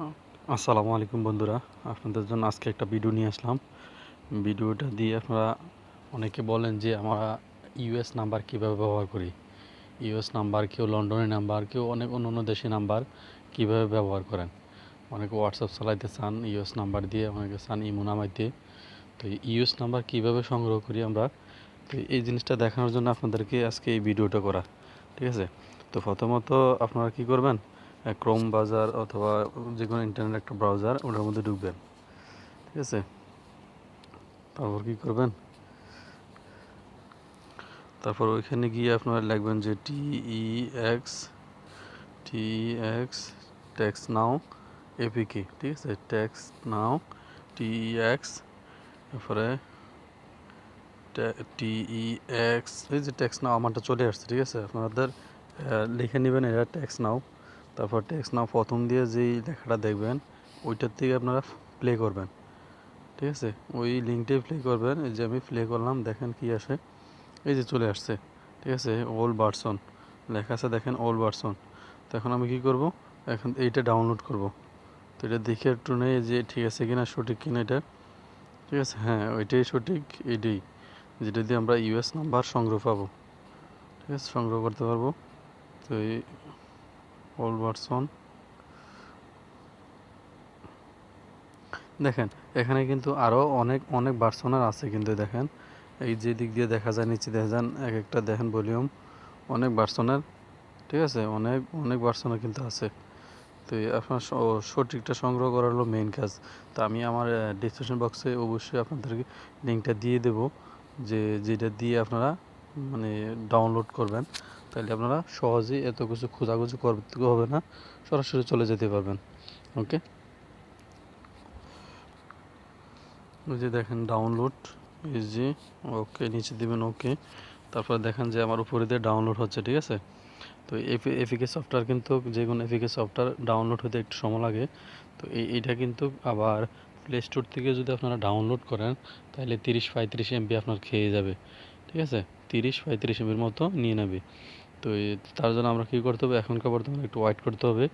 আসসালামু আলাইকুম বন্ধুরা, আপনাদের জন্য আজকে একটা ভিডিও নিয়ে আসলাম। ভিডিওটা দিয়ে আপনারা অনেকে বলেন যে আমরা ইউএস নাম্বার কীভাবে ব্যবহার করি। ইউএস নাম্বার, কেউ লন্ডনের নাম্বার, কেউ অনেক অন্য দেশের নাম্বার কীভাবে ব্যবহার করেন। অনেকে হোয়াটসঅ্যাপ চালাইতে চান ইউএস নাম্বার দিয়ে, অনেকে চান ইমো নামাইতে। তো ইউএস নাম্বার কীভাবে সংগ্রহ করি আমরা, তো এই জিনিসটা দেখানোর জন্য আপনাদেরকে আজকে এই ভিডিওটা করা, ঠিক আছে। তো প্রথমত আপনারা কী করবেন, ক্রোম ব্রাউজার অথবা যে কোনো ইন্টারনেট একটা ব্রাউজার, ওটার মধ্যে ঢুকবেন, ঠিক আছে। তারপর কী করবেন, তারপর ওইখানে গিয়ে আপনারা লিখবেন যে টেক্স টেক্স নাও এপিকে, ঠিক আছে। টেক্স নাও টেক্স, তারপরে টেক্স, এই যে টেক্স নাও আমারটা চলে আসছে, ঠিক আছে। আপনাদের লিখে নেবেন এটা টেক্স নাও। তারপর টেক্স নাও প্রথম দিয়ে যেই লেখাটা দেখবেন ওইটার থেকে আপনারা প্লে করবেন, ঠিক আছে। ওই লিঙ্কটাই প্লে করবেন। এই যে আমি প্লে করলাম, দেখেন কি আসে, এই যে চলে আসছে, ঠিক আছে। ওল্ড ভার্সন লেখা আছে, দেখেন ওল্ড ভার্সন। তো এখন আমি কী করব, এখন এইটা ডাউনলোড করব। তো এটা দেখে একটু নেই যে ঠিক আছে কিনা, সঠিক কিনা এটা, ঠিক আছে। হ্যাঁ, ওইটাই সঠিক, এইটাই যেটা দিয়ে আমরা ইউএস নাম্বার সংগ্রহ পাবো, ঠিক আছে, সংগ্রহ করতে পারবো। তো এই ওল্ড ভার্সন দেখেন, এখানে কিন্তু আরও অনেক ভার্সনের আছে, কিন্তু দেখেন এই যে দিক দিয়ে দেখা যায়, নিচে দেখা যান এক একটা দেখেন ভলিউম অনেক ভার্সনের, ঠিক আছে। অনেক ভার্সনের কিন্তু আছে। তো আপনার সঠিকটা সংগ্রহ করা হলো মেইন কাজ। তো আমি আমার ডিসক্রিপশন বক্সে অবশ্যই আপনাদেরকে লিঙ্কটা দিয়ে দেব, যেটা দিয়ে আপনারা মানে ডাউনলোড করবেন। তাহলে আপনারা সহজেই এত কিছু খোঁজাখুঁজি করতে হবে না, সরাসরি চলে যেতে পারবেন। ওকে, ওই যে দেখেন ডাউনলোড, এই যে ওকে নিচে দিবেন ওকে। তারপর দেখেন যে আমার উপরে দিয়ে ডাউনলোড হচ্ছে, ঠিক আছে। তো এপিকে সফটওয়্যার কিন্তু, যে কোনো এপিকে সফটওয়্যার ডাউনলোড হতে একটু সময় লাগে। তো এইটা কিন্তু আবার প্লে স্টোর থেকে যদি আপনারা ডাউনলোড করেন তাহলে 30-35 এমবি আপনার খেয়ে যাবে, ঠিক আছে। 30-35 এমবির মতো নিয়ে নেবে। তো তার জন্য আমরা কী করতে হবে, এখনকার বর্তমানে একটু ওয়েট করতে হবে।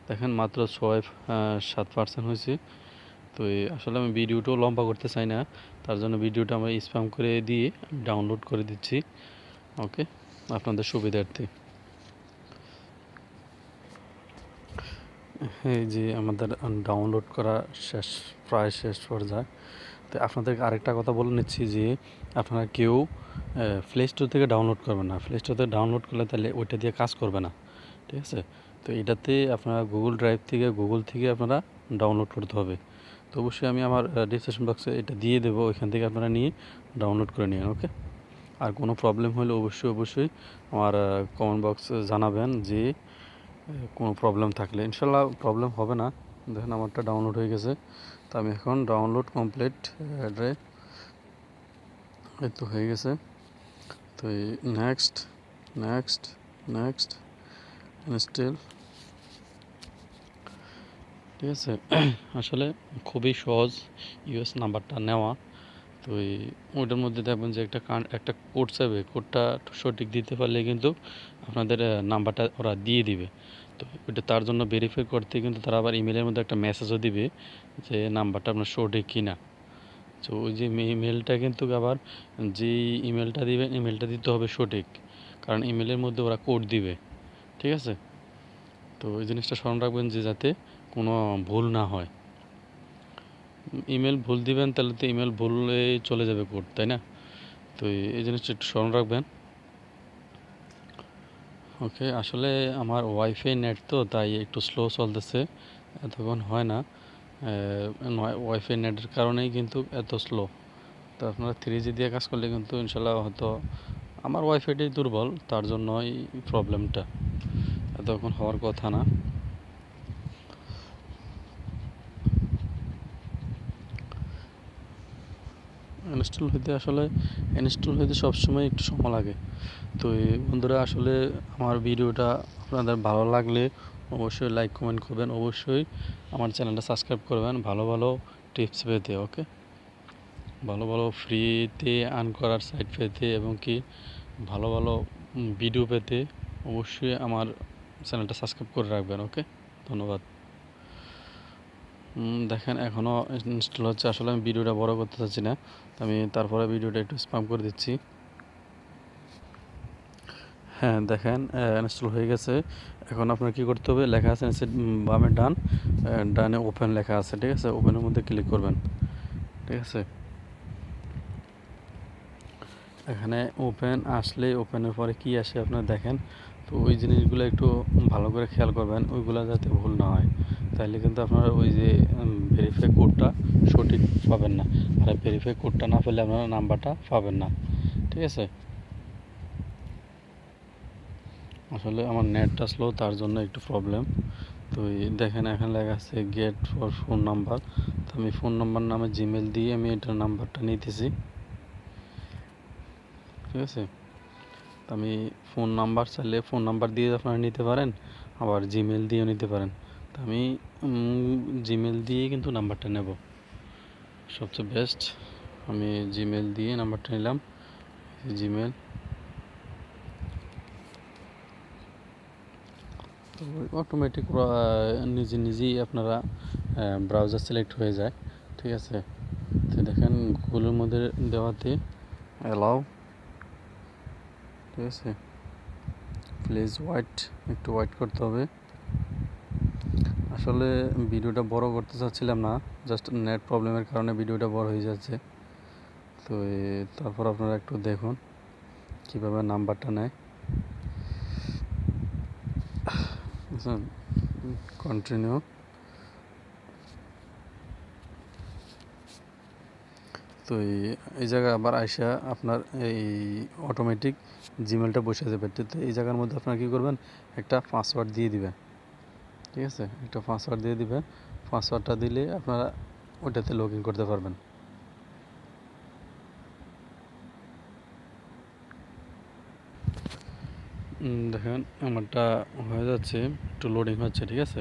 দেখেন মাত্র 6-7% হয়েছে। তো আসলে আমি ভিডিওটাও লম্বা করতে চাই না, তার জন্য ভিডিওটা আমরা স্প্যাম করে দিয়ে ডাউনলোড করে দিচ্ছি, ওকে, আপনাদের সুবিধার্থে। এই যে আমাদের ডাউনলোড করা শেষ, প্রায় শেষ পর্যায়ে। তো আপনাদেরকে আরেকটা কথা বলে নিচ্ছি যে আপনারা কেউ প্লে স্টোর থেকে ডাউনলোড করবেন না। প্লে স্টোর থেকে ডাউনলোড করলে তাহলে ওইটা দিয়ে কাজ করবে না, ঠিক আছে। তো এটাতে আপনারা গুগল ড্রাইভ থেকে, গুগল থেকে আপনারা ডাউনলোড করতে হবে। তো অবশ্যই আমি আমার ডিসক্রিপশন বক্সে এটা দিয়ে দেবো, ওইখান থেকে আপনারা নিয়ে ডাউনলোড করে নিন, ওকে। আর কোনো প্রবলেম হলে অবশ্যই আমার কমেন্ট বক্সে জানাবেন যে কোনো প্রবলেম থাকলে। ইনশাল্লাহ প্রবলেম হবে না। দেখেন আমারটা ডাউনলোড হয়ে গেছে। তো আমি এখন ডাউনলোড কমপ্লিট, এই তো হয়ে গেছে। তো নেক্সট নেক্সট নেক্সট ইনস্টল, ঠিক আছে। আসলে খুবই সহজ ইউএস নাম্বারটা নেওয়া। তো ওইটার মধ্যে দেখবেন যে একটা কোড চাইবে, কোডটা সঠিক দিতে পারলে কিন্তু আপনাদের নাম্বারটা ওরা দিয়ে দিবে। তো ওইটা তার জন্য ভেরিফাই করতে কিন্তু তারা আবার ইমেলের মধ্যে একটা মেসেজও দিবে যে নাম্বারটা আপনার সঠিক কিনা। তো ওই যে ইমেলটা কিন্তু আবার যে ইমেলটা দিবেন, ইমেলটা দিতে হবে সঠিক, কারণ ইমেলের মধ্যে ওরা কোড দিবে, ঠিক আছে। তো ওই জিনিসটা স্মরণ রাখবেন যে যাতে কোনো ভুল না হয়। ইমেল ভুল দিবেন তাহলে তো ইমেল ভুলে চলে যাবে কোড, তাই না। তো এই জিনিসটা একটু স্মরণ রাখবেন, ওকে। আসলে আমার ওয়াইফাই নেট তো, তাই একটু স্লো চলতেছে, এতক্ষণ হয় না। ওয়াইফাই নেটের কারণেই কিন্তু এত স্লো। তো আপনারা 3G দিয়ে কাজ করলে কিন্তু ইনশাল্লাহ হয়তো, আমার ওয়াইফাইটাই দুর্বল, তার জন্যই প্রবলেমটা, এতক্ষণ হওয়ার কথা না। ইনস্টল হইতে সবসময় একটু সময় লাগে। তো বন্ধুরা, আসলে আমার ভিডিওটা আপনাদের ভালো লাগলে অবশ্যই লাইক কমেন্ট করবেন, অবশ্যই আমার চ্যানেলটা সাবস্ক্রাইব করবেন ভালো ভালো টিপস পেতে, ওকে। ভালো ভালো ফ্রিতে আর্ন করার সাইট পেতে এবং কি ভালো ভালো ভিডিও পেতে অবশ্যই আমার চ্যানেলটা সাবস্ক্রাইব করে রাখবেন, ওকে। ধন্যবাদ। দেখেন এখনও ইনস্টল হচ্ছে। আসলে আমি ভিডিওটা বড় করতে চাচ্ছি না, আমি তারপরে ভিডিওটা একটু স্পাম করে দিচ্ছি। হ্যাঁ দেখেন ইনস্টল হয়ে গেছে। এখন আপনার কি করতে হবে, লেখা আছে নিচে বামে ডানে ওপেন লেখা আছে, ঠিক আছে? ওপেনের মধ্যে ক্লিক করবেন, ঠিক আছে? এখানে ওপেন আসলে ওপেনের পরে কি আসে আপনারা দেখেন। তো ওই জিনিসগুলো একটু ভালো করে খেয়াল করবেন, ওইগুলো যাতে ভুল না হয়। তাহলে কিন্তু আপনারা ওই যে ভেরিফাই কোডটা সঠিক পাবেন না। আর ভেরিফাই কোডটা না পেলে আপনারা নাম্বারটা পাবেন না, ঠিক আছে? আসলে আমার নেটটা স্লো, তার জন্য একটু প্রবলেম। তো দেখেন এখানে লেখা আছে গেট ফর ফোন নাম্বার। তো আমি ফোন নাম্বার নামে জিমেল দিয়ে আমি এটার নাম্বারটা নিতেছি, ঠিক আছে? তো আমি ফোন নাম্বার চাইলে ফোন নাম্বার দিয়ে আপনারা নিতে পারেন, আবার জিমেল দিয়েও নিতে পারেন। তো আমি জিমেল দিয়ে কিন্তু নাম্বারটা নেব সবচেয়ে বেস্ট। আমি জিমেল দিয়ে নাম্বারটা নিলাম, জিমেল। তো অটোমেটিক নিজেই আপনারা ব্রাউজার সিলেক্ট হয়ে যায়, ঠিক আছে? তো দেখেন গুগলের মধ্যে দেওয়াতে অ্যালাউ, ঠিক আছে? প্লিজ ওয়েট, একটু ওয়েট করতে হবে। আসলে ভিডিওটা বড় করতে চাচ্ছিলাম না, জাস্ট নেট প্রবলেমের কারণে ভিডিওটা বড় হয়ে যাচ্ছে। তো তারপর আপনারা একটু দেখুন কীভাবে নাম্বারটা নেয়। কন্টিনিউ। তো এই জায়গায় আবার আইসা আপনার এই অটোমেটিক জিমেলটা বসে যাবে। তো এই জায়গার মধ্যে আপনারা কী করবেন, একটা পাসওয়ার্ড দিয়ে দিবেন, ঠিক আছে? একটা পাসওয়ার্ড দিয়ে দিবেন। পাসওয়ার্ডটা দিলে আপনারা ওটাতে লগ ইন করতে পারবেন। দেখেন আমারটা হয়ে যাচ্ছে, একটু লোডিং হচ্ছে, ঠিক আছে?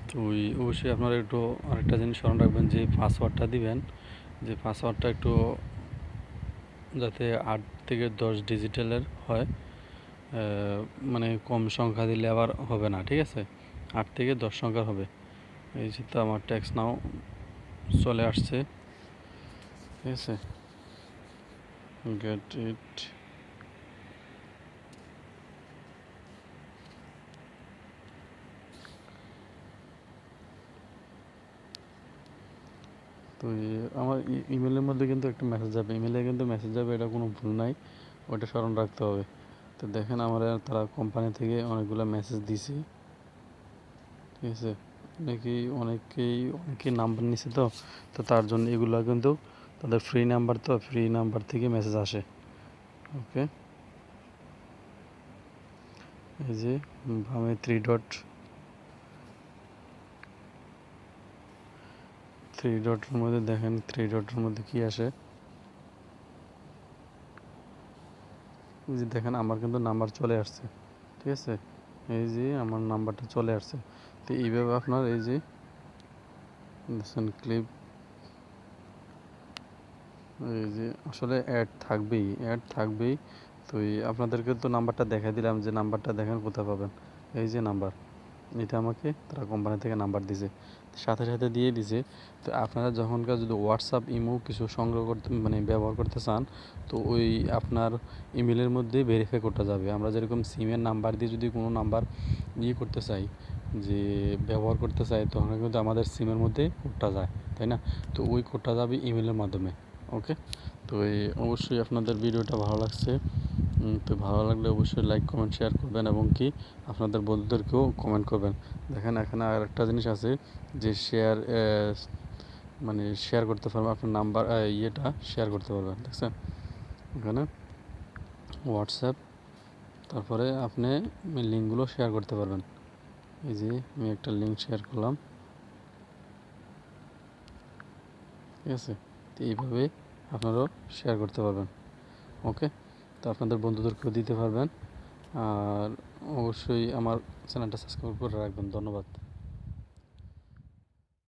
তো অবশ্যই আপনারা একটু আরেকটা জিনিস স্মরণ রাখবেন, যে পাসওয়ার্ডটা দিবেন, যে পাসওয়ার্ডটা একটু যাতে 8 থেকে 10 ডিজিটালের হয়। মানে কম সংখ্যা দিলে আবার হবে না, ঠিক আছে? 8 থেকে 10 সংখ্যার হবে। এই যে তো আমার ট্যাক্স নাও চলে আসছে, ঠিক আছে? Get it. তো আমার ইমেলের মধ্যে কিন্তু একটা মেসেজ যাবে, ইমেলে কিন্তু মেসেজ যাবে, এটা কোনো ভুল নাই, ওটা স্মরণ রাখতে হবে। তো দেখেন আমার তারা কোম্পানি থেকে অনেকগুলো মেসেজ দিছে, ঠিক আছে? অনেকেই নাম্বার নিছে, তো তো তার জন্য এগুলো কিন্তু তাদের ফ্রি নাম্বার, তো ফ্রি নাম্বার থেকে মেসেজ আসে। ওকে, এই যে বামে থ্রি ডটের মধ্যে দেখেন, থ্রি ডটের মধ্যে কি আসে, এই যে দেখেন আমার কিন্তু নাম্বার চলে আসছে, ঠিক আছে? এই যে আমার নাম্বারটা চলে আসছে। তো এইভাবে আপনার এই যে দেখছেন ক্লিপ, এই যে আসলে অ্যাড থাকবেই। তো আপনাদেরকে তো নাম্বারটা দেখাই দিলাম, যে নাম্বারটা দেখেন কোথায় পাবেন। এই যে নাম্বার, এটা আমাকে তারা কোম্পানি থেকে নাম্বার দিছে, সাথে সাথে দিয়ে দিছে। তো আপনারা যখনকার যদি হোয়াটসঅ্যাপ ইমো কিছু সংগ্রহ করতে মানে ব্যবহার করতে চান, তো ওই আপনার ইমেলের মধ্যে ভেরিফাই কোডটা যাবে। আমরা যেরকম সিমের নাম্বার দিয়ে যদি কোনো নাম্বার করতে চাই, যে ব্যবহার করতে চাই, তখন কিন্তু আমাদের সিমের মধ্যে কোডটা যায়, তাই না? তো ওই কোডটা যাবে ইমেলের মাধ্যমে। ওকে, তো অবশ্যই আপনাদের ভিডিওটা ভালো লাগছে। তো ভালো লাগলে অবশ্যই লাইক কমেন্ট শেয়ার করবেন, এবং কি আপনাদের বন্ধুদেরকেও কমেন্ট করবেন। দেখেন এখানে আর একটা জিনিস আছে, যে শেয়ার করতে পারবেন, আপনার নাম্বার শেয়ার করতে পারবেন, দেখছেন এখানে হোয়াটসঅ্যাপ, তারপরে আপনি লিঙ্কগুলো শেয়ার করতে পারবেন। এই যে আমি একটা লিঙ্ক শেয়ার করলাম, ঠিক আছে? তো এইভাবে আপনারাও শেয়ার করতে পারবেন। ওকে, তো আপনাদের বন্ধুদেরকেও দিতে পারবেন। আর অবশ্যই আমার চ্যানেলটা সাবস্ক্রাইব করে রাখবেন। ধন্যবাদ।